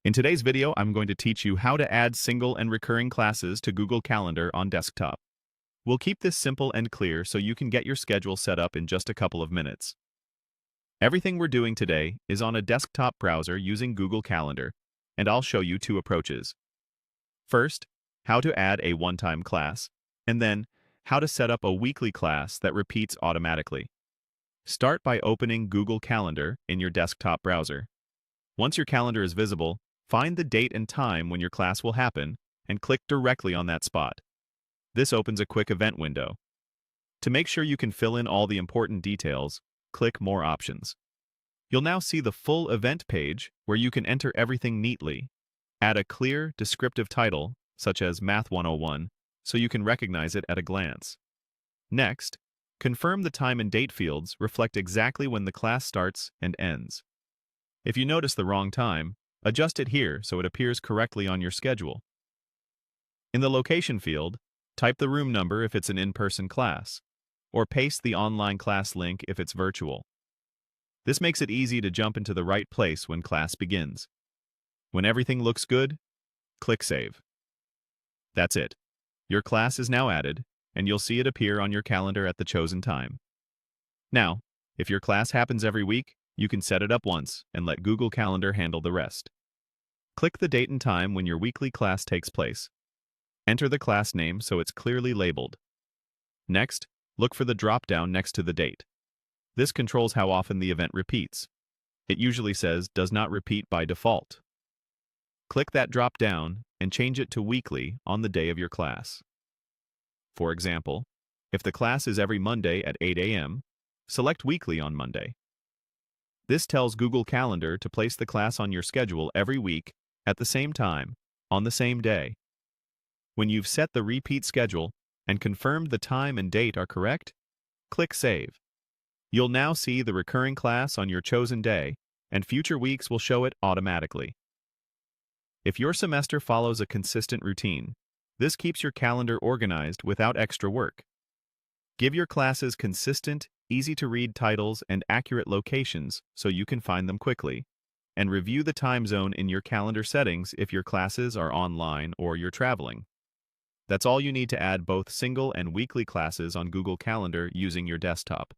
In today's video, I'm going to teach you how to add single and recurring classes to Google Calendar on desktop. We'll keep this simple and clear so you can get your schedule set up in just a couple of minutes. Everything we're doing today is on a desktop browser using Google Calendar, and I'll show you two approaches. First, how to add a one-time class, and then how to set up a weekly class that repeats automatically. Start by opening Google Calendar in your desktop browser. Once your calendar is visible, find the date and time when your class will happen and click directly on that spot. This opens a quick event window. To make sure you can fill in all the important details, click More Options. You'll now see the full event page where you can enter everything neatly. Add a clear, descriptive title, such as Math 101, so you can recognize it at a glance. Next, confirm the time and date fields reflect exactly when the class starts and ends. If you notice the wrong time, adjust it here so it appears correctly on your schedule. In the location field, type the room number if it's an in-person class, or paste the online class link if it's virtual. This makes it easy to jump into the right place when class begins. When everything looks good, click Save. That's it. Your class is now added, and you'll see it appear on your calendar at the chosen time. Now, if your class happens every week, you can set it up once and let Google Calendar handle the rest. Click the date and time when your weekly class takes place. Enter the class name so it's clearly labeled. Next, look for the drop-down next to the date. This controls how often the event repeats. It usually says "Does not repeat by default." Click that drop-down and change it to weekly on the day of your class. For example, if the class is every Monday at 8 a.m., select Weekly on Monday. This tells Google Calendar to place the class on your schedule every week at the same time, on the same day. When you've set the repeat schedule and confirmed the time and date are correct, click Save. You'll now see the recurring class on your chosen day, and future weeks will show it automatically. If your semester follows a consistent routine, this keeps your calendar organized without extra work. Give your classes consistent, easy-to-read titles and accurate locations so you can find them quickly, and review the time zone in your calendar settings if your classes are online or you're traveling. That's all you need to add both single and weekly classes on Google Calendar using your desktop.